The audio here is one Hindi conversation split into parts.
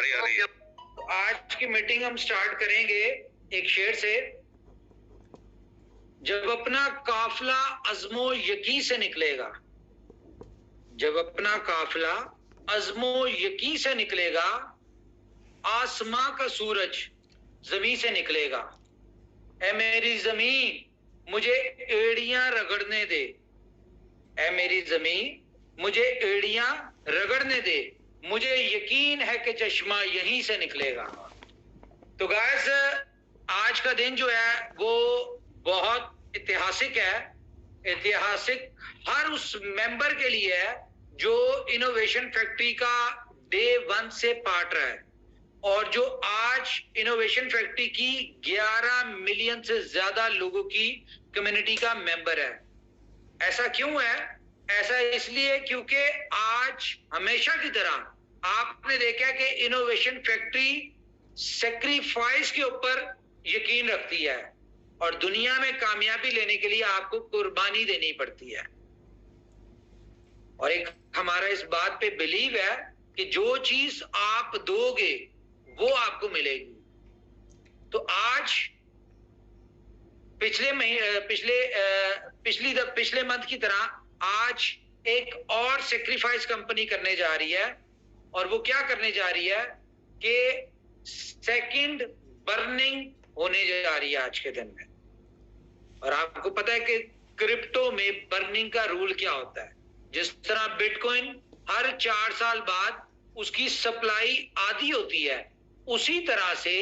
आवाज आ रही है। तो आज की मीटिंग हम स्टार्ट करेंगे एक शेर से। जब अपना काफिला अज़्मो यकीन से निकलेगा, जब अपना काफिला अज़्मो यकीन से निकलेगा, आसमां का सूरज जमीन से निकलेगा। ऐ मेरी जमीन मुझे एड़ियां रगड़ने दे, ऐ मेरी जमीन मुझे एड़ियां रगड़ने दे, मुझे यकीन है कि चश्मा यहीं से निकलेगा। तो गाइस, आज का दिन जो है वो बहुत ऐतिहासिक है। ऐतिहासिक हर उस मेंबर के लिए है जो इनोवेशन फैक्ट्री का डे 1 से पार्ट रहा है और जो आज इनोवेशन फैक्ट्री की 11 मिलियन से ज्यादा लोगों की कम्युनिटी का मेंबर है। ऐसा क्यों है? ऐसा इसलिए क्योंकि आज हमेशा की तरह आपने देखा कि इनोवेशन फैक्ट्री सेक्रीफाइस के ऊपर यकीन रखती है और दुनिया में कामयाबी लेने के लिए आपको कुर्बानी देनी पड़ती है। और एक हमारा इस बात पे बिलीव है कि जो चीज आप दोगे वो आपको मिलेगी। तो आज पिछले मंथ की तरह आज एक और सेक्रीफाइस कंपनी करने जा रही है और वो क्या करने जा रही है कि सेकंड बर्निंग होने जा रही है आज के दिन में। और आपको पता है कि क्रिप्टो में बर्निंग का रूल क्या होता है। जिस तरह बिटकॉइन हर 4 साल बाद उसकी सप्लाई आधी होती है, उसी तरह से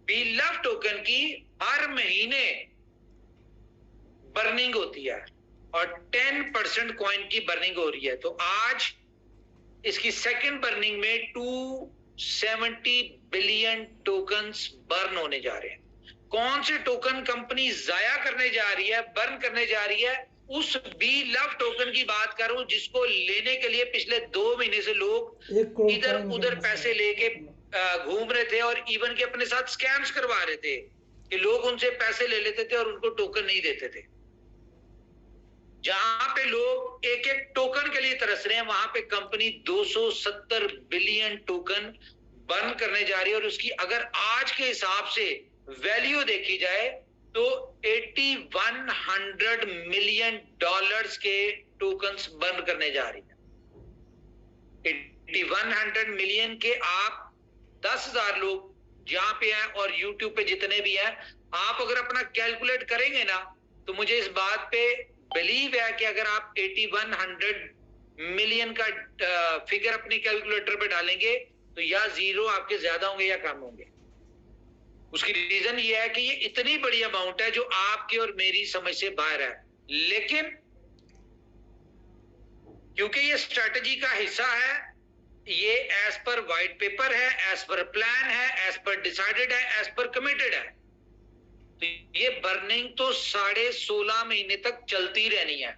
बीलव टोकन की हर महीने बर्निंग होती है और 10% कॉइन की बर्निंग हो रही है। तो आज इसकी सेकंड बर्निंग में 270 बिलियन टोकन्स बर्न होने जा रहे हैं। कौन से टोकन कंपनी जाया करने जा रही है, बर्न करने जा रही है? उस बीलव टोकन की बात करूं जिसको लेने के लिए पिछले 2 महीने से लोग इधर उधर पैसे लेके घूम रहे थे और इवन के अपने साथ स्कैम्स करवा रहे थे कि लोग उनसे पैसे ले लेते थे और उनको टोकन नहीं देते थे। जहां पे लोग एक एक टोकन के लिए तरस रहे हैं, वहां पे कंपनी 270 बिलियन टोकन बर्न करने जा रही है। और उसकी अगर आज के हिसाब से वैल्यू देखी जाए तो 8100 मिलियन डॉलर्स के टोकन्स बर्न करने जा रही है। 8100 मिलियन के आप 10,000 लोग जहां पे हैं और यूट्यूब पे जितने भी हैं, आप अगर अपना कैलकुलेट करेंगे ना तो मुझे इस बात पे बिलीव है कि अगर आप 8100 मिलियन का फिगर अपनी कैलकुलेटर पे डालेंगे तो या जीरो आपके ज्यादा होंगे या कम होंगे। उसकी रीजन ये है कि ये इतनी बड़ी अमाउंट है जो आपकी और मेरी समझ से बाहर है। लेकिन क्योंकि ये स्ट्रेटजी का हिस्सा है, ये एज पर व्हाइट पेपर है, एज पर प्लान है, एज पर डिसाइडेड है, एज पर कमिटेड है, तो ये बर्निंग तो 16.5 महीने तक चलती रहनी है।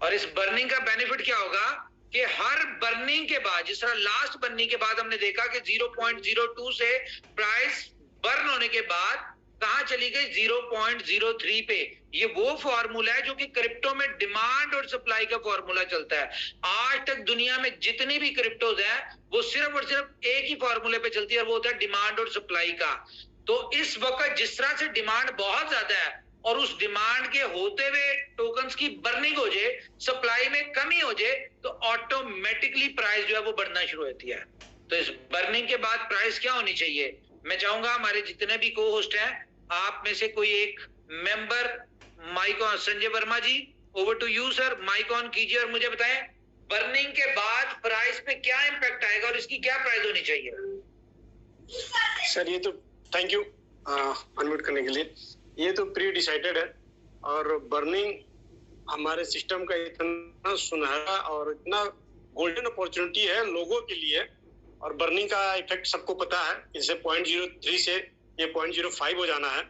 और इस बर्निंग का बेनिफिट क्या होगा कि हर बर्निंग के बाद, जिस तरह लास्ट बर्निंग के बाद हमने देखा कि 0.02 से प्राइस बर्न होने के बाद कहां चली गई, 0.03 पे। ये वो फॉर्मूला है जो कि क्रिप्टो में डिमांड और सप्लाई का फॉर्मूला चलता है। आज तक दुनिया में जितनी भी क्रिप्टोज हैं वो सिर्फ और सिर्फ एक ही फॉर्मूले पे चलती है और वो होता है डिमांड और सप्लाई का। तो इस वक्त जिस तरह से डिमांड बहुत ज्यादा है और उस डिमांड के होते हुए टोकन्स की बर्निंग हो जाए, सप्लाई में कमी हो जाए, तो ऑटोमेटिकली प्राइस जो है वो बढ़ना शुरू होती है। तो इस बर्निंग के बाद प्राइस क्या होनी चाहिए? मैं चाहूंगा हमारे जितने भी को होस्ट हैं, आप में से कोई एक member mike on, Sanjay Varma ji, over to you sir, mike on कीजिए और मुझे बताएं बर्निंग के बाद प्राइस पे क्या इंपैक्ट आएगा और इसकी क्या प्राइस होनी चाहिए। सर ये तो थैंक यू अनम्यूट करने के लिए। ये तो प्री डिसाइडेड है और बर्निंग हमारे सिस्टम का इतना सुनहरा और इतना गोल्डन अपॉर्चुनिटी है लोगों के लिए। और बर्निंग का इफेक्ट सबको पता है, जैसे 0.03 से ये 0.05 हो जाना है।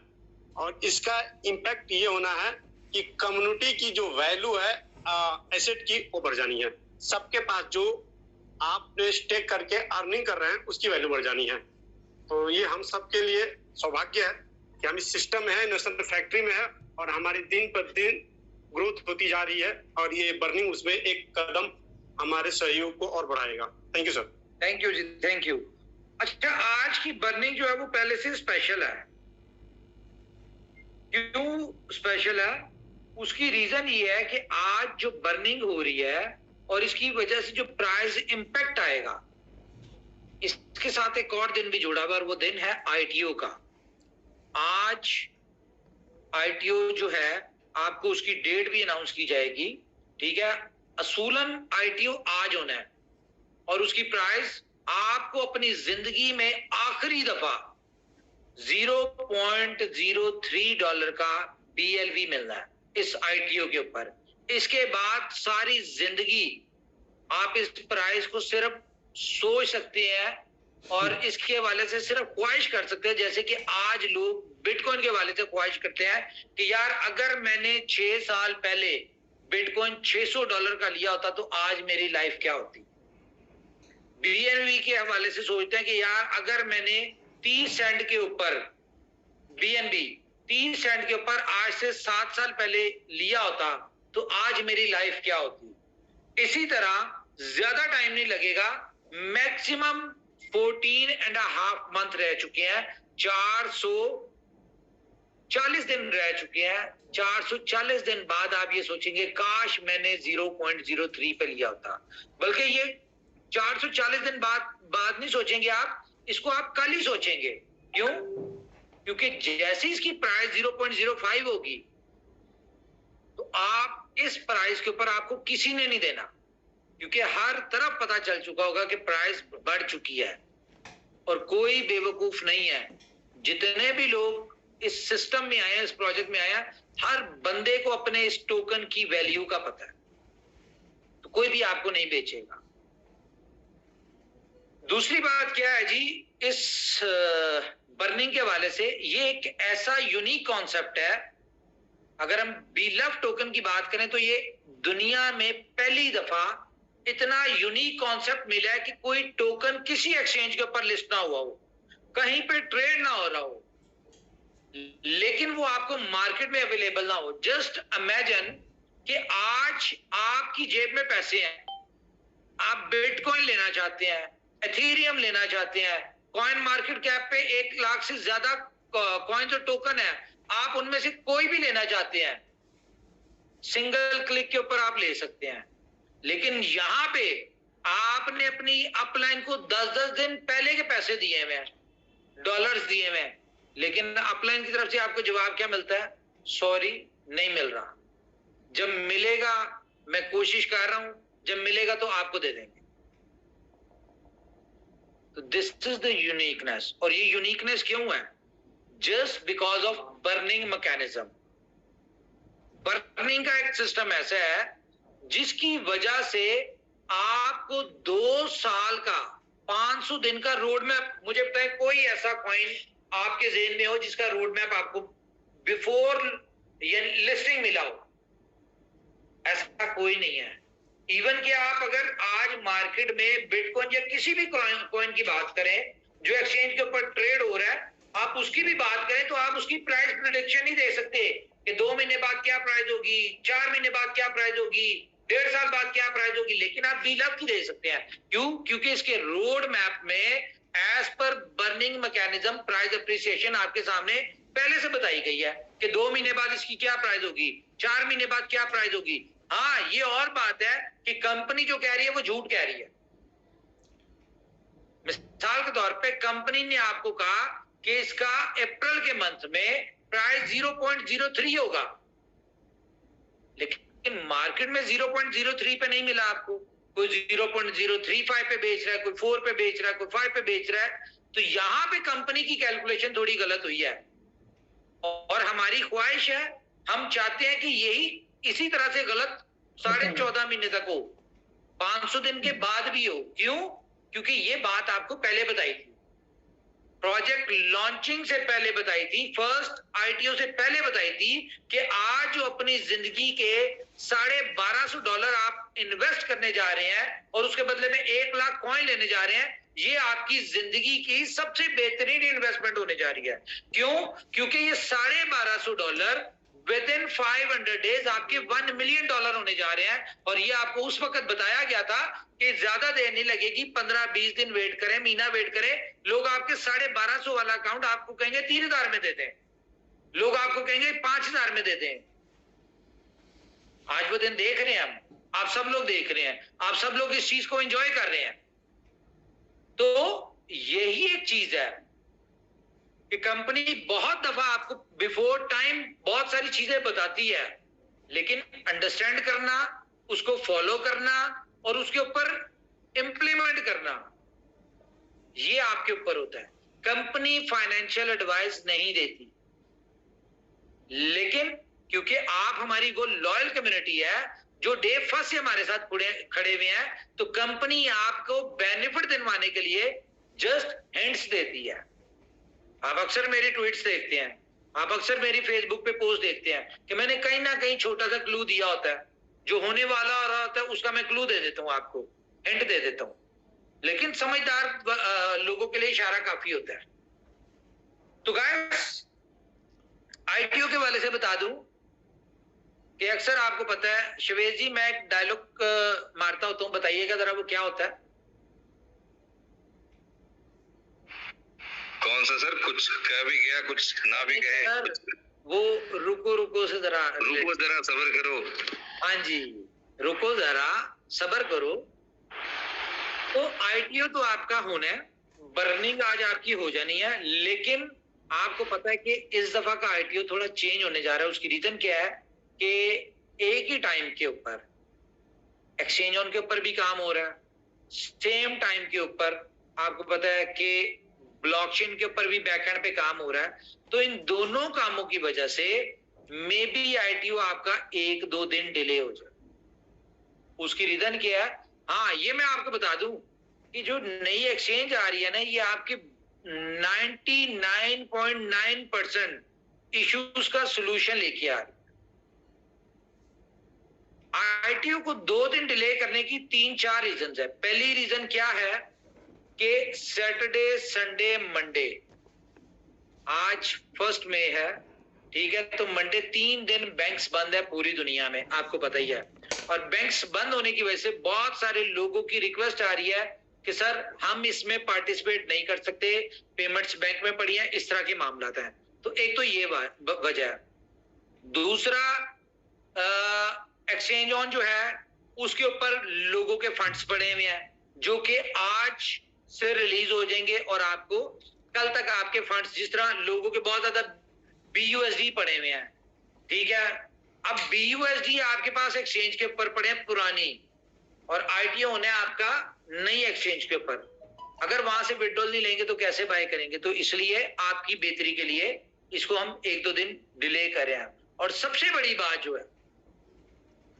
और इसका इम्पैक्ट ये होना है कि कम्युनिटी की जो वैल्यू है एसेट की वो बढ़ जानी है। सबके पास जो आपने स्टेक करके अर्निंग कर रहे हैं उसकी वैल्यू बढ़ जानी है। तो ये हम सबके लिए सौभाग्य है कि हम इस सिस्टम में है, इनोवेशन फैक्ट्री में है और हमारी दिन पर दिन ग्रोथ होती जा रही है और ये बर्निंग उसमें एक कदम हमारे सहयोग को और बढ़ाएगा। Thank you sir. Thank you ji, thank you. अच्छा, आज की बर्निंग जो है वो पहले से स्पेशल है। क्यों स्पेशल है? उसकी रीजन ये है कि आज जो बर्निंग हो रही है और इसकी वजह से जो प्राइस इंपैक्ट आएगा, इसके साथ एक और दिन भी जुड़ा हुआ और वो दिन है आईटीओ का। आज आईटीओ जो है, आपको उसकी डेट भी अनाउंस की जाएगी, ठीक है। असूलन आईटीओ आज होना है और उसकी प्राइस आपको अपनी जिंदगी में आखिरी दफा $0.03 का BLV मिलना है इस आईटीओ के ऊपर। इसके बाद सारी जिंदगी आप इस प्राइस को सिर्फ सोच सकते हैं और इसके हवाले से सिर्फ ख्वाहिश कर सकते हैं, जैसे कि आज लोग बिटकॉइन के हवाले से ख्वाहिश करते हैं कि यार अगर मैंने 6 साल पहले बिटकॉइन $600 का लिया होता तो आज मेरी लाइफ क्या होती। BNB के हवाले से सोचते हैं कि यार अगर मैंने 30 सेंट के ऊपर BNB 30 सेंट के ऊपर आज से 7 साल पहले लिया होता तो आज मेरी लाइफ क्या होती। इसी तरह ज्यादा टाइम नहीं लगेगा, मैक्सिमम 14.5 मंथ रह चुके हैं, 440 दिन रह चुके हैं। 440 दिन बाद आप ये सोचेंगे काश मैंने 0.03 पे लिया होता। बल्कि ये 440 दिन बाद नहीं सोचेंगे आप, इसको आप कल ही सोचेंगे। क्यों? क्योंकि जैसे इसकी प्राइस 0.05 होगी तो आप इस प्राइस के ऊपर आपको किसी ने नहीं देना, क्योंकि हर तरफ पता चल चुका होगा कि प्राइस बढ़ चुकी है। और कोई बेवकूफ नहीं है, जितने भी लोग इस सिस्टम में आए हैं, इस प्रोजेक्ट में आए हैं, हर बंदे को अपने इस टोकन की वैल्यू का पता है, तो कोई भी आपको नहीं बेचेगा। दूसरी बात क्या है जी, इस बर्निंग के हवाले से ये एक ऐसा यूनिक कॉन्सेप्ट है। अगर हम बीलव टोकन की बात करें तो ये दुनिया में पहली दफा इतना यूनिक कॉन्सेप्ट मिला है कि कोई टोकन किसी एक्सचेंज के ऊपर लिस्ट ना हुआ हो, कहीं पे ट्रेड ना हो रहा हो, लेकिन वो आपको मार्केट में अवेलेबल ना हो। जस्ट इमेजिन कि आज आपकी जेब में पैसे हैं, आप बिटकॉइन लेना चाहते हैं, एथेरियम लेना चाहते हैं, कॉइन मार्केट कैप पे 1 लाख से ज्यादा कॉइन और टोकन है, आप उनमें से कोई भी लेना चाहते हैं, सिंगल क्लिक के ऊपर आप ले सकते हैं। लेकिन यहां पे आपने अपनी अपलाइन को 10-10 दिन पहले के पैसे दिए हुए हैं, डॉलर्स दिए हुए हैं, लेकिन अपलाइन की तरफ से आपको जवाब क्या मिलता है? सॉरी, नहीं मिल रहा। जब मिलेगा, मैं कोशिश कर रहा हूं, जब मिलेगा तो आपको दे देंगे। तो दिस इज द यूनिकनेस। और ये यूनिकनेस क्यों है? Just because of burning mechanism. Burning का एक सिस्टम ऐसा है जिसकी वजह से आपको 2 साल का 500 दिन का रोड मैप, मुझे पता है कोई ऐसा कॉइन आपके जेहन में हो जिसका रोड मैप आपको बिफोर लिस्टिंग मिला हो, ऐसा कोई नहीं है। इवन कि आप अगर आज मार्केट में बिटकॉइन या किसी भी कॉइन की बात करें जो एक्सचेंज के ऊपर ट्रेड हो रहा है, आप उसकी भी बात करें तो आप उसकी प्राइस प्रेडिक्शन नहीं दे सकते कि 2 महीने बाद क्या प्राइस होगी, 4 महीने बाद क्या प्राइस होगी, 1.5 साल बाद क्या प्राइस होगी, लेकिन आप बीलव की दे सकते हैं। क्यों? क्योंकि इसके रोड मैप में एज पर बर्निंग मैकेनिज्म प्राइस अप्रिसिएशन आपके सामने पहले से बताई गई है कि 2 महीने बाद इसकी क्या प्राइस होगी, 4 महीने बाद क्या प्राइस होगी। हाँ, ये और बात है कि कंपनी जो कह रही है वो झूठ कह रही है। मिसाल के तौर पे कंपनी ने आपको कहा कि इसका अप्रैल के मंथ में प्राइस 0.03 होगा, लेकिन मार्केट में 0.03 पे नहीं मिला आपको। कोई 0.035 पे बेच रहा है, कोई 4 पे बेच रहा है, कोई 5 पे बेच रहा है। तो यहां पे कंपनी की कैलकुलेशन थोड़ी गलत हुई है और हमारी ख्वाहिश है, हम चाहते हैं कि यही इसी तरह से गलत 14.5 महीने तक हो, 500 दिन के बाद भी हो। क्यों? क्योंकि ये बात आपको पहले बताई थी, प्रोजेक्ट लॉन्चिंग से पहले बताई थी, फर्स्ट आईटीओ से पहले बताई थी कि आज जो अपनी जिंदगी के $1250 आप इन्वेस्ट करने जा रहे हैं और उसके बदले में 1 लाख कॉइन लेने जा रहे हैं, ये आपकी जिंदगी की सबसे बेहतरीन इन्वेस्टमेंट होने जा रही है। क्यों? क्योंकि ये $1250 विद इन 500 डेज आपके $1 मिलियन होने जा रहे हैं। और ये आपको उस वक्त बताया गया था कि ज्यादा देर नहीं लगेगी, 15-20 दिन वेट करें, महीना वेट करें, लोग आपके 1250 वाला अकाउंट आपको कहेंगे 3000 में दे दें, लोग आपको कहेंगे 5000 में दे दें। आज वो दिन देख रहे हैं हम, आप सब लोग देख रहे हैं, आप सब लोग इस चीज को एंजॉय कर रहे हैं। तो यही एक चीज है कि कंपनी बहुत दफा आपको बिफोर टाइम बहुत सारी चीजें बताती है, लेकिन अंडरस्टैंड करना, उसको फॉलो करना और उसके ऊपर इंप्लीमेंट करना, ये आपके ऊपर होता है। कंपनी फाइनेंशियल एडवाइस नहीं देती, लेकिन क्योंकि आप हमारी वो लॉयल कम्युनिटी है जो डे फर्स्ट से हमारे साथ खड़े हुए हैं, तो कंपनी आपको बेनिफिट दिलवाने के लिए जस्ट हिंट्स देती है। आप अक्सर मेरी ट्वीट्स देखते हैं, आप अक्सर मेरी फेसबुक पे पोस्ट देखते हैं कि मैंने कहीं ना कहीं छोटा सा क्लू दिया होता है, जो होने वाला हो रहा होता है उसका मैं क्लू दे देता हूं, आपको हिंट दे देता हूं। लेकिन समझदार लोगों के लिए इशारा काफी होता है। तो गाइस, आईटीओ के वाले से बता दूं कि अक्सर आपको पता है, शिवेश जी मैं एक डायलॉग मारता होता हूं, बताइएगा जरा वो क्या होता है। कौन सा सर? कुछ कह भी गया, कुछ ना भी कहे। वो रुको रुको से जरा, रुको जरा सब्र करो। हाँ जी, रुको जरा सब्र करो। तो आईटीओ तो आपका होना है, बर्निंग आज आपकी हो जानी है, लेकिन आपको पता है कि इस दफा का आईटीओ थोड़ा चेंज होने जा रहा है। उसकी रीजन क्या है कि एक ही टाइम के ऊपर एक्सचेंज ऑन के ऊपर भी काम हो रहा है, सेम टाइम के ऊपर आपको पता है कि ब्लॉकचेन के ऊपर भी बैकएंड पे काम हो रहा है। तो इन दोनों कामों की वजह से मे बी आईटीओ आपका 1-2 दिन डिले हो जाए। उसकी रीजन क्या है? हाँ, ये मैं आपको बता दूं कि जो नई एक्सचेंज आ रही है ना, ये आपके 99.9% इश्यूज का सॉल्यूशन लेके आ रही है। आईटीओ को 2 दिन डिले करने की 3-4 रीजन है। पहली रीजन क्या है कि सैटरडे, संडे, मंडे, आज 1 मई है, ठीक है, तो मंडे 3 दिन बैंक्स बंद है पूरी दुनिया में, आपको पता ही है। और बैंक्स बंद होने की वजह से बहुत सारे लोगों की रिक्वेस्ट आ रही है कि सर हम इसमें पार्टिसिपेट नहीं कर सकते, पेमेंट्स बैंक में पड़ी हैं, इस तरह के मामला हैं। तो एक तो ये वजह है। दूसरा, एक्सचेंज ऑन जो है उसके ऊपर लोगों के फंड्स पड़े हुए हैं जो कि आज से रिलीज हो जाएंगे और आपको कल तक आपके फंड्स, जिस तरह लोगों के बहुत ज्यादा BUSD पड़े हुए हैं, ठीक है, अब BUSD आपके पास एक्सचेंज के ऊपर पड़े हैं पुरानी, और आईटीओ होने आपका नई एक्सचेंज के ऊपर। अगर वहां से विड्रॉल नहीं लेंगे तो कैसे बाय करेंगे? तो इसलिए आपकी बेहतरी के लिए इसको हम 1-2 दिन डिले कर रहे हैं। और सबसे बड़ी बात जो है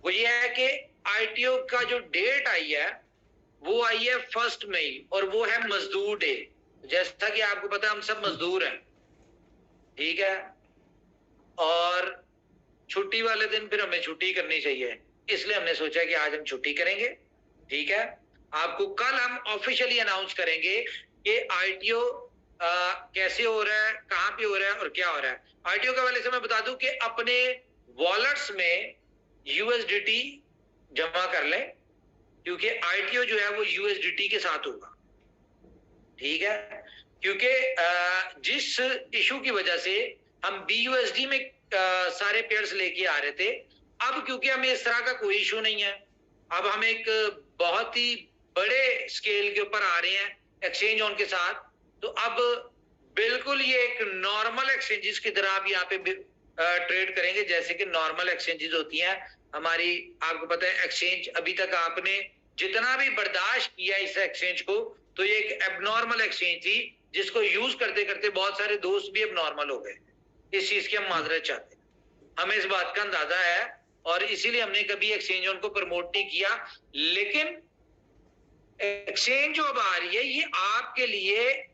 वो ये है कि आईटीओ का जो डेट आई है वो आई है 1 मई, और वो है मजदूर डे। जैसा कि आपको पता है हम सब मजदूर हैं, ठीक है, और छुट्टी वाले दिन फिर हमें छुट्टी करनी चाहिए, इसलिए हमने सोचा कि आज हम छुट्टी करेंगे, ठीक है। आपको कल हम ऑफिशियली अनाउंस करेंगे कि आईटीओ कैसे हो रहा है, कहां पे हो रहा है और क्या हो रहा है। आईटीओ के वाले से मैं बता दूं कि अपने वॉलेट्स में USDT जमा कर लें, क्योंकि आईटीओ जो है वो USDT के साथ होगा, ठीक है, क्योंकि जिस इशू की वजह से हम BUSD में सारे पेयर्स लेके आ रहे थे, अब क्योंकि हमें इस तरह का कोई इशू नहीं है, अब हम एक बहुत ही बड़े स्केल के ऊपर आ रहे हैं एक्सचेंज ऑन के साथ, तो अब बिल्कुल ये एक नॉर्मल एक्सचेंजेस की तरह आप यहाँ पे ट्रेड करेंगे, जैसे कि नॉर्मल एक्सचेंजेस होती हैं हमारी। आपको पता है एक्सचेंज अभी तक आपने जितना भी बर्दाश्त किया इस एक्सचेंज को, तो ये एक एबनॉर्मल एक्सचेंज थी जिसको यूज करते करते बहुत सारे दोस्त भी एबनॉर्मल हो गए। इस चीज की हम माजरत चाहते हैं, हमें इस बात का अंदाजा है, और इसीलिए हमने कभी एक्सचेंज ऑन को प्रमोट नहीं किया। लेकिन एक्सचेंज जो अब आ रही है ये आपके लिए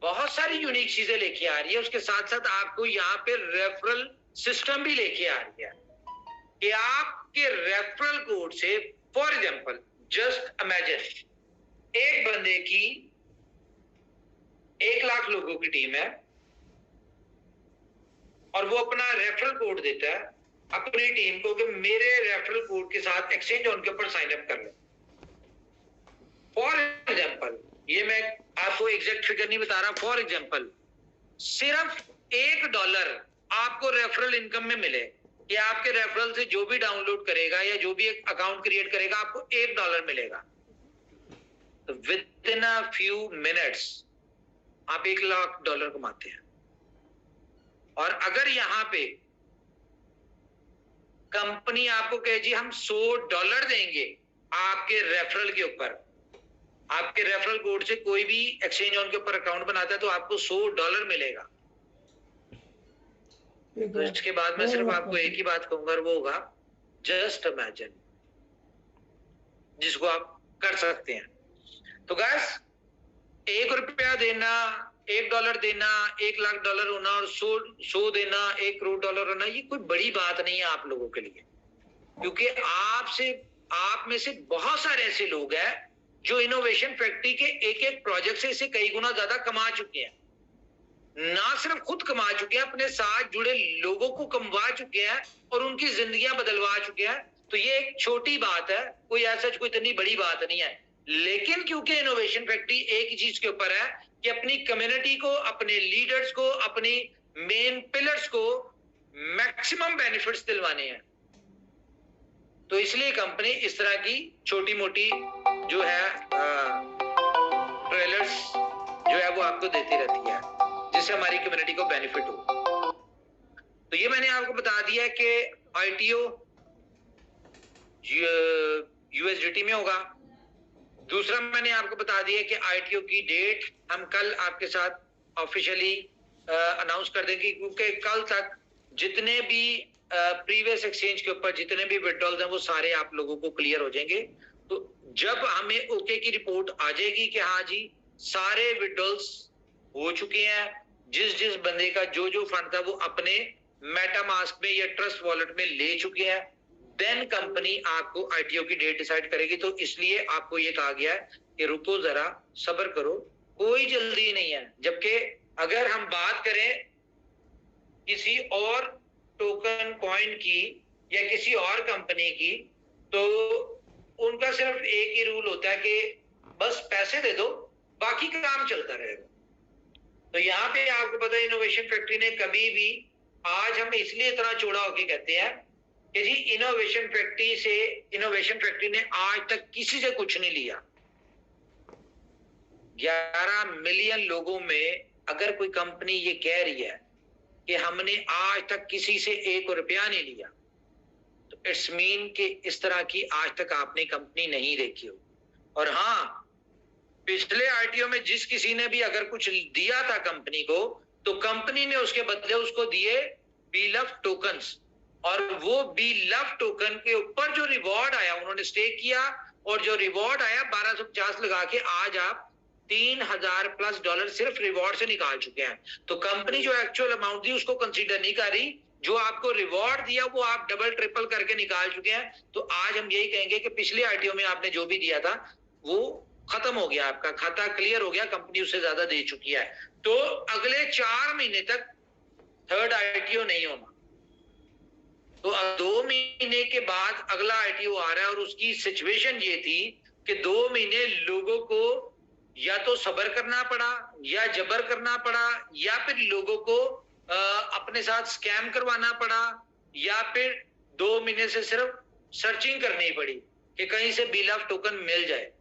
बहुत सारी यूनिक चीजें लेके आ रही है, उसके साथ साथ आपको यहाँ पे रेफरल सिस्टम भी लेके आ रही है कि आपके रेफरल कोड से, फॉर एग्जांपल जस्ट इमेजिन एक बंदे की 1 लाख लोगों की टीम है और वो अपना रेफरल कोड देता है अपनी टीम को कि मेरे रेफरल कोड के साथ एक्सचेंज ऑन के ऊपर साइन अप कर लो। फॉर एग्जाम्पल, ये मैं आपको एग्जैक्ट फिगर नहीं बता रहा, फॉर एग्जाम्पल सिर्फ $1 आपको रेफरल इनकम में मिले कि आपके रेफरल से जो भी डाउनलोड करेगा या जो भी एक अकाउंट क्रिएट करेगा आपको $1 मिलेगा। तो with in a few minutes आप $1 लाख कमाते हैं। और अगर यहां पे कंपनी आपको कहे जी हम $100 देंगे आपके रेफरल के ऊपर, आपके रेफरल कोड से कोई भी एक्सचेंज ऑन के ऊपर अकाउंट बनाता है तो आपको $100 मिलेगा। तो इसके बाद मैं सिर्फ आपको एक ही बात कहूंगा और वो होगा जस्ट इमेजिन, जिसको आप कर सकते हैं। तो गाइस, $1 देना, $1 देना, $1 लाख होना और 100 देना, $1 करोड़ होना, ये कोई बड़ी बात नहीं है आप लोगों के लिए, क्योंकि आप में से बहुत सारे ऐसे लोग हैं जो इनोवेशन फैक्ट्री के एक प्रोजेक्ट से इसे कई गुना ज्यादा कमा चुके हैं। ना सिर्फ खुद कमा चुके हैं, अपने साथ जुड़े लोगों को कमवा चुके हैं और उनकी जिंदगियां बदलवा चुके हैं। तो ये एक छोटी बात है, कोई ऐसा कोई इतनी बड़ी बात नहीं है। लेकिन क्योंकि इनोवेशन फैक्ट्री एक ही चीज के ऊपर है कि अपनी कम्युनिटी को, अपने लीडर्स को, अपनी मेन पिलर्स को मैक्सिमम बेनिफिट्स दिलवाने हैं, तो इसलिए कंपनी इस तरह की छोटी मोटी जो है ट्रेलर्स जो है वो आपको देती रहती है, जिससे हमारी कम्युनिटी को बेनिफिट हो। तो ये मैंने आपको बता दिया कि ITO USDT में होगा। दूसरा मैंने आपको बता दिया कि ITO की डेट हम कल आपके साथ ऑफिशियली अनाउंस कर देंगे, क्योंकि कल तक जितने भी प्रीवियस एक्सचेंज के ऊपर जितने भी विड्रॉल्स हैं वो सारे आप लोगों को क्लियर हो जाएंगे। तो जब हमें ओके की रिपोर्ट आ जाएगी कि हाँ जी सारे विड्रॉल्स हो चुके हैं, जिस बंदे का जो फंड था वो अपने मेटामास्क में या ट्रस्ट वॉलेट में ले चुके हैं, देन कंपनी आपको ITO की डेट डिसाइड करेगी। तो इसलिए आपको ये कहा गया है कि रुको जरा, सब्र करो, कोई जल्दी नहीं है। जबकि अगर हम बात करें किसी और टोकन कॉइन की या किसी और कंपनी की, तो उनका सिर्फ एक ही रूल होता है कि बस पैसे दे दो, बाकी का काम चलता रहेगा। तो यहाँ पे आपको पता है इनोवेशन फैक्ट्री ने कभी भी, आज हम इसलिए इतना चौड़ा होके कहते हैं कि जी इनोवेशन फैक्ट्री ने आज तक किसी से कुछ नहीं लिया। 11 मिलियन लोगों में अगर कोई कंपनी ये कह रही है कि हमने आज तक किसी से $1 नहीं लिया, तो इट्स मीन कि इस तरह की आज तक आपने कंपनी नहीं देखी हो। और हाँ, पिछले ITO में जिस किसी ने भी अगर कुछ दिया था कंपनी को, तो कंपनी ने उसके बदले उसको दिए BLUF टोकन्स, और वो BLUF टोकन के ऊपर जो रिवॉर्ड आया उन्होंने स्टेक किया, और जो रिवॉर्ड आया 1250 लगा के आज आप $3000+ सिर्फ रिवॉर्ड से निकाल चुके हैं। तो कंपनी जो एक्चुअल अमाउंट थी उसको कंसीडर नहीं कर रही, जो आपको रिवॉर्ड दिया वो आप डबल ट्रिपल करके निकाल चुके हैं। तो आज हम यही कहेंगे कि पिछले ITO में आपने जो भी दिया था वो खत्म हो गया, आपका खाता क्लियर हो गया, कंपनी उससे ज्यादा दे चुकी है। तो अगले 4 महीने तक थर्ड ITO नहीं होना। तो 2 महीने के बाद अगला ITO आ रहा है, और उसकी सिचुएशन ये थी कि 2 महीने लोगों को या तो सब्र करना पड़ा, या जबर करना पड़ा, या फिर लोगों को अपने साथ स्कैम करवाना पड़ा, या फिर 2 महीने से सिर्फ सर्चिंग करनी पड़ी कि कहीं से BLUF टोकन मिल जाए।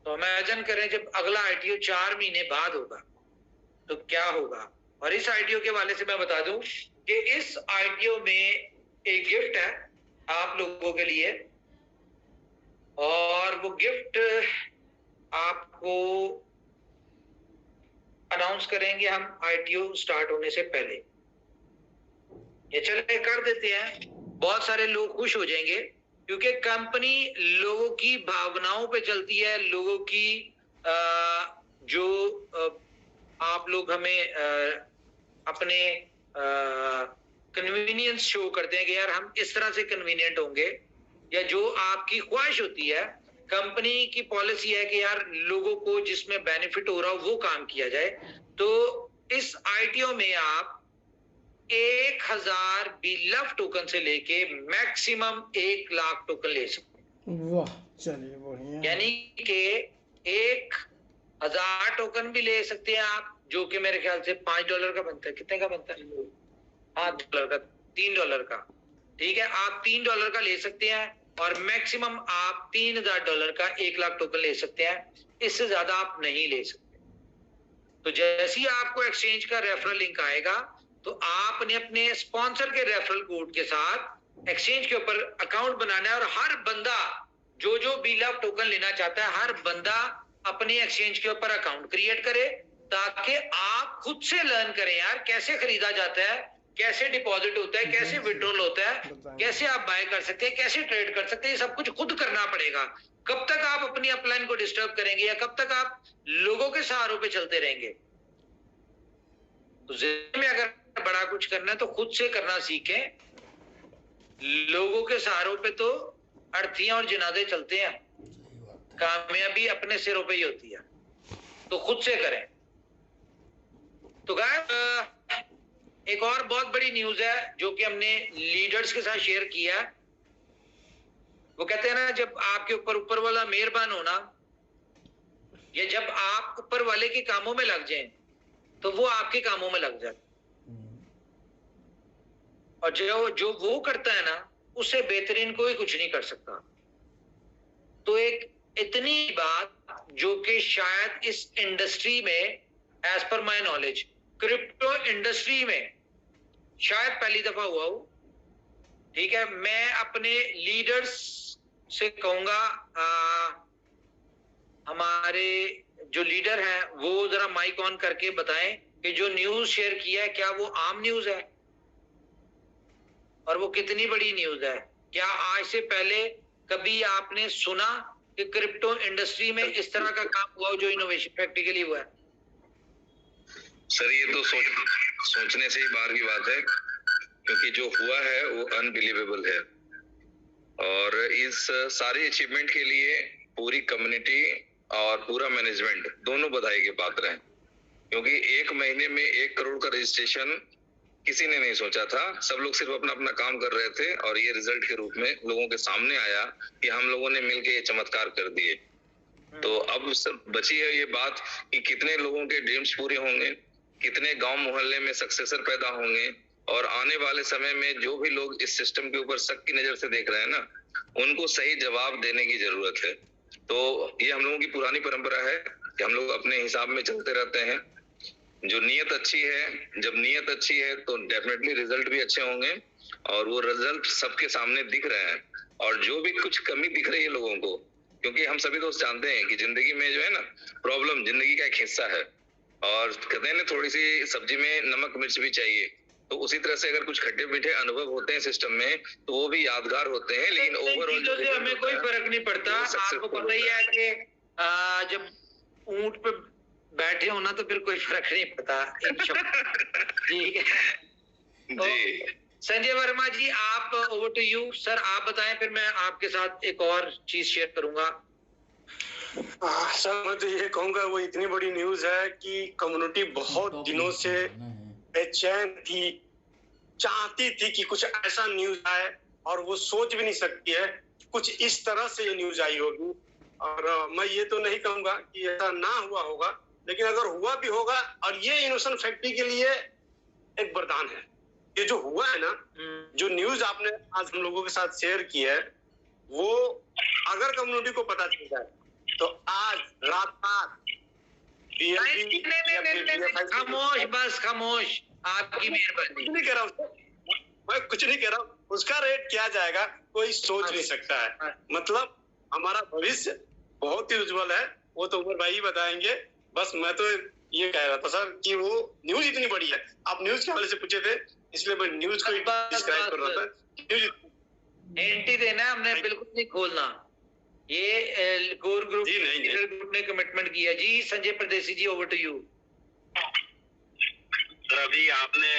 तो इमेजिन करें जब अगला ITO 4 महीने बाद होगा तो क्या होगा। और इस ITO के वाले से मैं बता दूं कि इस ITO में एक गिफ्ट है आप लोगों के लिए, और वो गिफ्ट आपको अनाउंस करेंगे हम ITO स्टार्ट होने से पहले। ये चले कर देते हैं, बहुत सारे लोग खुश हो जाएंगे, क्योंकि कंपनी लोगों की भावनाओं पे चलती है, लोगों की जो आप लोग हमें अपने कन्वीनियंस शो करते हैं कि यार हम इस तरह से कन्वीनियंट होंगे, या जो आपकी ख्वाहिश होती है। कंपनी की पॉलिसी है कि यार लोगों को जिसमें बेनिफिट हो रहा हो वो काम किया जाए। तो इस ITO में आप 1000 BLUF टोकन से लेके मैक्सिमम 1 लाख टोकन ले सकते हैं। वाह, चलिए बढ़िया। यानी कि 1000 टोकन भी ले सकते हैं आप, जो कि मेरे ख्याल से $5 का बनता है। कितने का बनता है? हाँ, $3 का, $3 का। ठीक है, आप $3 का ले सकते हैं और मैक्सिमम आप $3000 का 1 लाख टोकन ले सकते हैं। इससे ज्यादा आप नहीं ले सकते। तो जैसे ही आपको एक्सचेंज का रेफरल लिंक आएगा तो आपने अपने स्पॉन्सर के रेफरल कोड के साथ एक्सचेंज के ऊपर अकाउंट बनाना है और हर बंदा जो BLUF टोकन लेना चाहता है, हर बंदा अपने एक्सचेंज के ऊपर अकाउंट क्रिएट करे, ताकि आप खुद से लर्न करें यार, कैसे खरीदा जाता है, कैसे डिपॉजिट होता है, कैसे विड्रॉल होता है, कैसे आप बाय कर सकते हैं, कैसे ट्रेड कर सकते हैं। ये सब कुछ खुद करना पड़ेगा। कब तक आप अपनी अपलाइन को डिस्टर्ब करेंगे या कब तक आप लोगों के सहारों पे चलते रहेंगे? तो जिंदगी में अगर बड़ा कुछ करना है तो खुद से करना सीखें। लोगों के सहारों पे तो अर्थियां और जनाजे चलते हैं, कामयाबी अपने सिरों पे ही होती है। तो खुद से करें। तो गाइस, एक और बहुत बड़ी न्यूज है जो कि हमने लीडर्स के साथ शेयर किया है। वो कहते हैं ना, जब आपके ऊपर वाला मेहरबान होना, या जब आप ऊपर वाले के कामों में लग जाएं तो वो आपके कामों में लग जाए, और जो वो करता है ना, उससे बेहतरीन कोई कुछ नहीं कर सकता। तो एक इतनी बात जो कि शायद इस इंडस्ट्री में, एज पर माय नॉलेज, क्रिप्टो इंडस्ट्री में शायद पहली दफा हुआ हो। ठीक है, मैं अपने लीडर्स से कहूंगा, हमारे जो लीडर हैं वो जरा माइक ऑन करके बताएं कि जो न्यूज शेयर किया है क्या वो आम न्यूज है और वो कितनी बड़ी न्यूज है। क्या आज से पहले कभी आपने सुना कि क्रिप्टो इंडस्ट्री में इस तरह का काम हुआ जो इनोवेशन प्रैक्टिकली हुआ है? सर, ये तो सोचने से ही बाहर की बात है, क्योंकि जो हुआ है वो अनबिलीवेबल है। और इस सारी अचीवमेंट के लिए पूरी कम्युनिटी और पूरा मैनेजमेंट दोनों बधाई के पात्र हैं, क्योंकि 1 महीने में 1 करोड़ का रजिस्ट्रेशन किसी ने नहीं सोचा था। सब लोग सिर्फ अपना अपना काम कर रहे थे और ये रिजल्ट के रूप में लोगों के सामने आया कि हम लोगों ने मिलकर ये चमत्कार कर दिए। तो अब सब बची है ये बात कि कितने लोगों के ड्रीम्स पूरे होंगे, कितने गांव मोहल्ले में सक्सेसर पैदा होंगे, और आने वाले समय में जो भी लोग इस सिस्टम के ऊपर शक की नजर से देख रहे हैं ना, उनको सही जवाब देने की जरूरत है। तो ये हम लोगों की पुरानी परंपरा है कि हम लोग अपने हिसाब में चलते रहते हैं। जो नीयत अच्छी है, जब नीयत अच्छी है तो डेफिनेटली रिजल्ट भी अच्छे होंगे, और वो रिजल्ट सबके सामने दिख रहे हैं। और जो भी कुछ कमी दिख रही है लोगों को, क्योंकि हम सभी दोस्त जानते हैं कि जिंदगी में जो है ना, प्रॉब्लम जिंदगी का एक हिस्सा है, और कहते हैं ना, थोड़ी सी सब्जी में नमक मिर्च भी चाहिए। तो उसी तरह से अगर कुछ खट्टे मीठे अनुभव होते हैं सिस्टम में तो वो भी यादगार होते हैं, लेकिन ओवरऑल हमें कोई फर्क नहीं पड़ता। आपको पता ही है कि जब ऊंट पे बैठे होना तो फिर कोई फर्क नहीं पड़ता। ठीक है जी। संजय वर्मा जी, आप ओवर टू यू। सर आप बताएं, फिर मैं आपके साथ एक और चीज शेयर करूंगा। सर मैं तो ये कहूंगा, वो इतनी बड़ी न्यूज है कि कम्युनिटी बहुत दिनों से बेचैन थी, चाहती थी कि कुछ ऐसा न्यूज आए, और वो सोच भी नहीं सकती है कुछ इस तरह से ये न्यूज आई होगी। और मैं ये तो नहीं कहूंगा कि ऐसा ना हुआ होगा, लेकिन अगर हुआ भी होगा, और ये इनोवेशन फैक्ट्री के लिए एक वरदान है। ये जो हुआ है ना, जो न्यूज आपने आज हम लोगों के साथ शेयर की है, वो अगर कम्युनिटी को पता चल जाए तो आज रात खामोश, बस खामोश, आपकी मेहरबानी। नहीं कह रहा हूँ, मैं कुछ नहीं कह रहा हूँ। उसका रेट क्या जाएगा कोई सोच नहीं सकता है। मतलब हमारा भविष्य बहुत ही उज्जवल है, वो तो उमर भाई ही बताएंगे। बस मैं तो ये कह रहा था सर कि वो न्यूज इतनी बड़ी है। आप न्यूज के हवाले से पूछे थे, इसलिए मैं न्यूज को डिस्क्राइब कर रहा था। एंटी देना हमने बिल्कुल नहीं खोलना। ये कोर ग्रुप ने कमिटमेंट किया। जी संजय परदेसी जी, ओवर टू यू। सर अभी आपने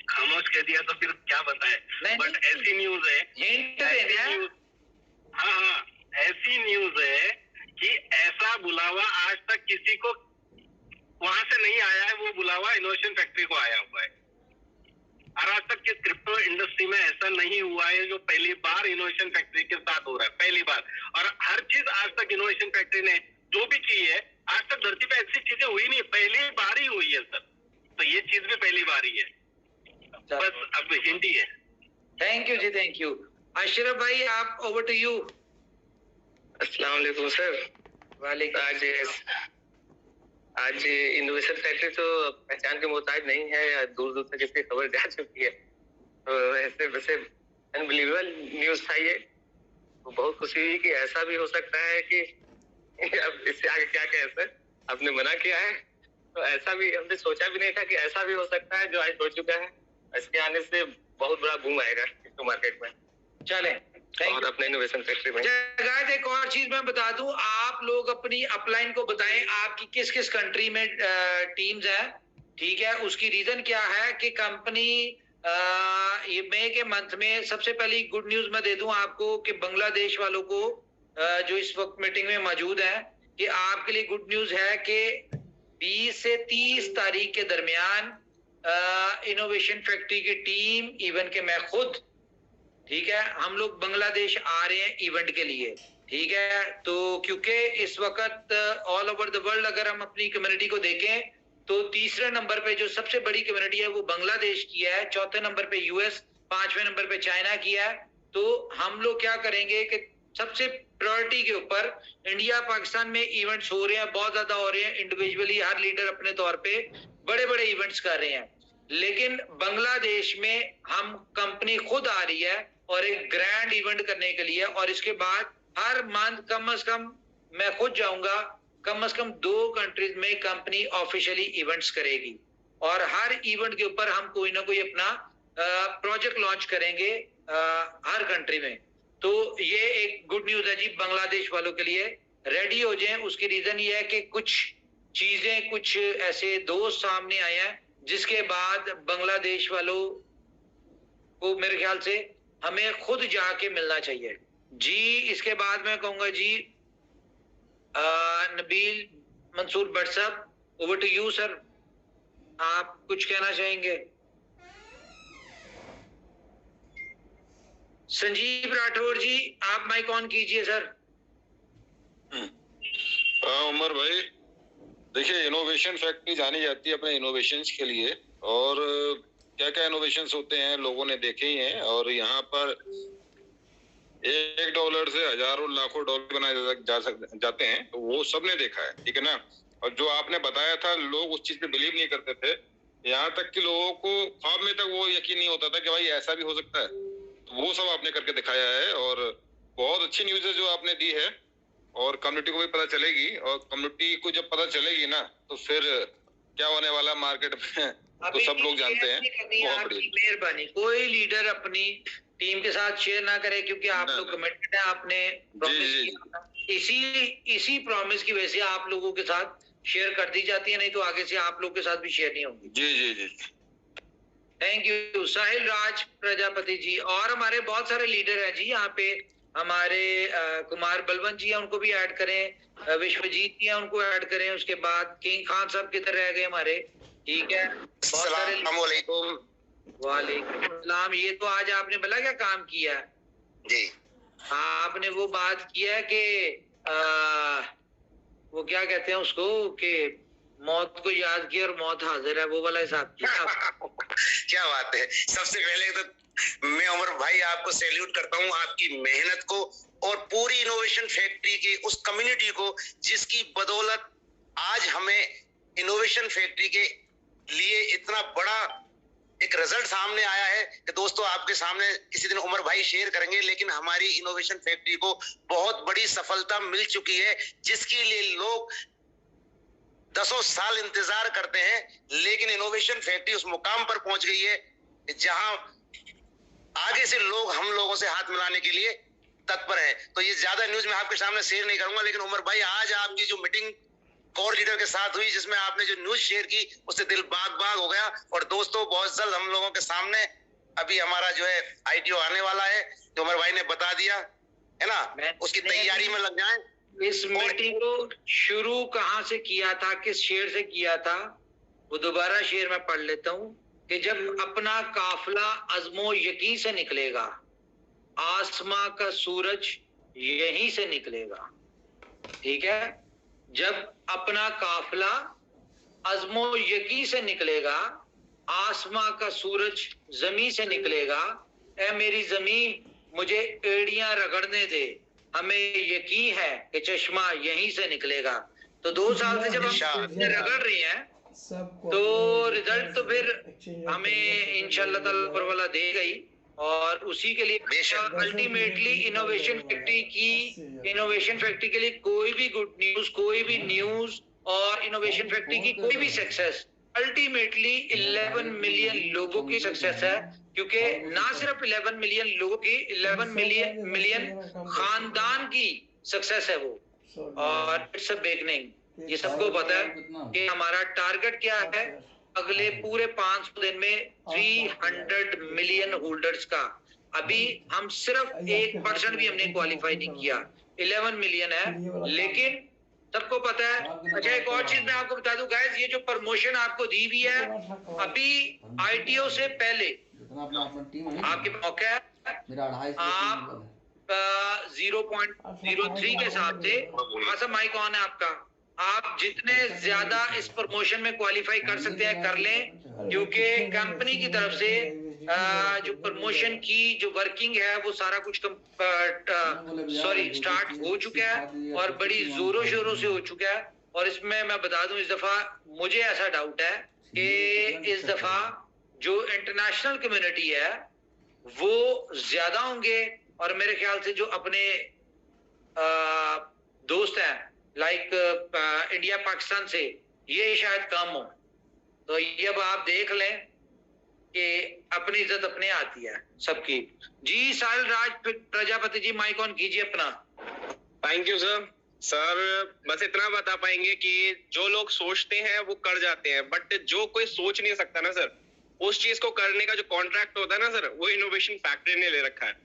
खामोश कह दिया तो फिर क्या बताएं, बट ऐसी न्यूज है, हाँ ऐसी न्यूज है कि ऐसा बुलावा आज तक किसी को वहां से नहीं आया है। वो बुलावा इनोवेशन फैक्ट्री को आया हुआ है। और आज तक के क्रिप्टो इंडस्ट्री में ऐसा नहीं हुआ है जो पहली बार इनोवेशन फैक्ट्री के साथ हो रहा है, पहली बार। और हर चीज आज तक इनोवेशन फैक्ट्री ने जो भी की है, आज तक धरती पे ऐसी चीजें हुई नहीं, पहली बार ही हुई है सर। तो ये चीज भी पहली बार ही है, बस अब हिंदी है। Thank you ji, thank you. Ashraf भाई, आप ओवर टू यू। अस्सलाम वालेकुम सर। वालेकुम। आज इनोवेशन फैक्ट्री तो पहचान के मोहताज नहीं है, दूर दूर तक इसकी खबर जा चुकी है। तो ऐसे वैसे अनबिलीवेबल न्यूज था ये। तो बहुत खुशी हुई कि ऐसा भी हो सकता है कि अब इससे आगे क्या कहें सर, आपने मना किया है तो ऐसा भी हमने सोचा भी नहीं था कि ऐसा भी हो सकता है जो आज हो चुका है। इसके आने से बहुत बड़ा बूम आएगा क्रिप्टो मार्केट में। चले और अपने इनोवेशन फैक्ट्री में एक और चीज मैं बता दूं, आप लोग अपनी अपलाइन को बताएं आपकी किस किस कंट्री में टीम्स है, ठीक है। उसकी रीजन क्या है कि कंपनी ये मई के मंथ में, सबसे पहली गुड न्यूज मैं दे दूं आपको कि बांग्लादेश वालों को जो इस वक्त मीटिंग में मौजूद है, कि आपके लिए गुड न्यूज है कि 20 से 30 तारीख के दरमियान इनोवेशन फैक्ट्री की टीम, इवन के मैं खुद, ठीक है, हम लोग बांग्लादेश आ रहे हैं इवेंट के लिए, ठीक है। तो क्योंकि इस वक्त ऑल ओवर द वर्ल्ड अगर हम अपनी कम्युनिटी को देखें तो तीसरे नंबर पे जो सबसे बड़ी कम्युनिटी है वो बांग्लादेश की है, चौथे नंबर पे यूएस, पांचवें नंबर पे चाइना की है। तो हम लोग क्या करेंगे कि सबसे प्रायोरिटी के ऊपर इंडिया पाकिस्तान में इवेंट्स हो रहे हैं, बहुत ज्यादा हो रहे हैं, इंडिविजुअली हर लीडर अपने तौर पे बड़े बड़े इवेंट्स कर रहे हैं, लेकिन बांग्लादेश में हम कंपनी खुद आ रही है और एक ग्रैंड इवेंट करने के लिए। और इसके बाद हर मंथ कम से कम मैं खुद जाऊंगा, कम से कम 2 कंट्रीज में कंपनी ऑफिशियली इवेंट्स करेगी और हर इवेंट के ऊपर हम कोई ना कोई अपना प्रोजेक्ट लॉन्च करेंगे हर कंट्री में। तो ये एक गुड न्यूज है जी बांग्लादेश वालों के लिए, रेडी हो जाएं। उसकी रीजन ये है कि कुछ चीजें, कुछ ऐसे दोस्त सामने आए हैं जिसके बाद बांग्लादेश वालों को मेरे ख्याल से हमें खुद जाके मिलना चाहिए जी। इसके बाद मैं कहूंगा जी नबील मंसूर भट्ट साहब, ओवर टू यू सर, आप कुछ कहना चाहेंगे? संजीव राठौर जी, आप माइक ऑन कीजिए सर। उमर भाई, देखिए इनोवेशन फैक्ट्री जानी जाती है अपने इनोवेशंस के लिए, और क्या क्या इनोवेशंस होते हैं लोगों ने देखे ही हैं। और यहाँ पर $1 से हजारों लाखों डॉलर बनाए जाते हैं, तो वो सबने देखा है, ठीक है ना। और जो आपने बताया था, लोग उस चीज पे बिलीव नहीं करते थे, यहाँ तक कि लोगों को ख्वाब में तक वो यकीन नहीं होता था कि भाई ऐसा भी हो सकता है। तो वो सब आपने करके दिखाया है और बहुत अच्छी न्यूज है जो आपने दी है, और कम्युनिटी को भी पता चलेगी। और कम्युनिटी को जब पता चलेगी ना, तो फिर क्या होने वाला मार्केट में तो सब लोग जानते हैं। बहुत बड़ी मेहरबानी, कोई लीडर अपनी टीम के साथ शेयर ना करे, क्योंकि आप लोग कमिटेड है, आपने प्रॉमिस किया। इसी प्रॉमिस की वजह से आप लोगों के साथ शेयर कर दी जाती है, नहीं तो आगे से आप लोग के साथ भी शेयर नहीं होगी। जी जी जी, थैंक यू साहिल राज प्रजापति जी। और हमारे बहुत सारे लीडर हैं जी यहाँ पे, हमारे कुमार बलवंत जी हैं, उनको भी ऐड करें, विश्वजीत जी हैं, उनको ऐड करें। उसके बाद किंग खान साहब किधर रह गए हमारे, ठीक है। बहुत सारे, वालेकुम सलाम। ये तो आज आपने भला क्या काम किया जी। हाँ, आपने वो बात किया कि वो क्या कहते हैं उसको, कि मौत को याद किया और मौत हाजिर है, वो वाला हिसाब किया। क्या बात है। सबसे पहले तो मैं उमर भाई आपको सैल्यूट करता हूँ, आपकी मेहनत को और पूरी इनोवेशन फैक्ट्री की उस कम्युनिटी को, जिसकी बदौलत आज हमें इनोवेशन फैक्ट्री के लिए इतना बड़ा एक रिजल्ट सामने आया है कि दोस्तों आपके सामने किसी दिन उमर भाई शेयर करेंगे। लेकिन हमारी इनोवेशन फैक्ट्री को बहुत बड़ी सफलता मिल चुकी है, जिसके लिए लोग 10 साल इंतजार करते हैं, लेकिन इनोवेशन फैक्ट्री उस मुकाम पर पहुंच गई है जहां आगे से लोग हम लोगों से हाथ मिलाने के लिए तत्पर है। तो ये ज्यादा न्यूज मैं आपके सामने शेयर नहीं करूंगा, लेकिन उमर भाई आज आपकी जो मीटिंग कोर लीडर के साथ हुई, जिसमें आपने जो न्यूज शेयर की, उससे दिल बाग बाग हो गया। और दोस्तों बहुत जल्द हम लोगों के सामने अभी हमारा जो है ITO आने वाला है, जो उमर भाई ने बता दिया है ना, उसकी तैयारी में लग जाए। इस मीटिंग को शुरू कहाँ से किया था, किस शेर से किया था, वो दोबारा शेर मैं पढ़ लेता हूँ। कि जब अपना काफिला अज़्मो यकीन से निकलेगा, आसमां का सूरज यहीं से निकलेगा। ठीक है, जब अपना काफिला अज़्मो यकीन से निकलेगा, आसमां का सूरज जमीन से निकलेगा। ऐ मेरी जमीन, मुझे एड़ियां रगड़ने दे, हमें यकीन है कि चश्मा यहीं से निकलेगा। तो 2 साल से जब हम रगड़ रहे हैं तो रिजल्ट तो फिर हमें इंशाल्लाह ताला ऊपर वाला देगा ही, और उसी के लिए अल्टीमेटली इनोवेशन फैक्ट्री के लिए कोई भी गुड न्यूज, कोई भी न्यूज और इनोवेशन फैक्ट्री की कोई भी सक्सेस अल्टीमेटली 11 मिलियन लोगों की सक्सेस है। क्योंकि ना सिर्फ 11 मिलियन लोगों की, 11 मिलियन खानदान की सक्सेस है वो। और इट्स अ बिगनिंग। ये सबको पता है कि हमारा टारगेट क्या है अगले पूरे 500 दिन में 300 मिलियन होल्डर्स का। अभी हम सिर्फ 1% भी हमने क्वालिफाई नहीं किया, 11 मिलियन है, लेकिन सबको पता है। अच्छा, एक और चीज मैं आपको बता दूं गाइस, ये जो प्रमोशन आपको दी हुई है अभी ITO से पहले आपके मौका है, आप 0.03 के हिसाब से, हाँ माइक ऑन है आपका, आप जितने ज्यादा इस प्रमोशन में क्वालिफाई कर सकते हैं कर लें, क्योंकि कंपनी की तरफ से जो प्रमोशन की जो वर्किंग है वो सारा कुछ स्टार्ट हो चुका है और बड़ी जोरों शोरों से हो चुका है। और इसमें मैं बता दूं, इस दफा मुझे ऐसा डाउट है कि इस दफा जो इंटरनेशनल कम्युनिटी है वो ज्यादा होंगे, और मेरे ख्याल से जो अपने दोस्त हैं लाइक इंडिया पाकिस्तान से, ये शायद कम हो। तो ये अब आप देख लें कि अपनी इज्जत अपने आती है सबकी। जी साहिल राज प्रजापति जी, माइक ऑन कीजिए अपना। Thank you sir. सर बस इतना बता पाएंगे कि जो लोग सोचते हैं वो कर जाते हैं, बट जो कोई सोच नहीं सकता ना सर, उस चीज को करने का जो कॉन्ट्रैक्ट होता है ना सर, वो इनोवेशन फैक्ट्री ने ले रखा है।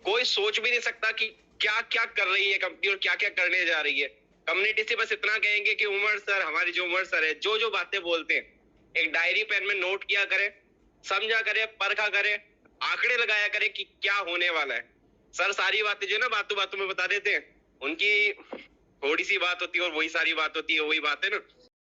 कोई सोच भी नहीं सकता कि क्या क्या कर रही है कंपनी और क्या क्या करने जा रही है। कम्युनिटी से बस इतना कहेंगे कि उमर सर, हमारी जो उमर सर है, जो जो बातें बोलते हैं एक डायरी पेन में नोट किया करें, समझा करें, परखा करें, आंकड़े लगाया करें कि क्या होने वाला है। सर सारी बातें जो है ना बातों बातों में बता देते हैं, उनकी थोड़ी सी बात होती है और वही सारी बात होती है, वही बात है ना।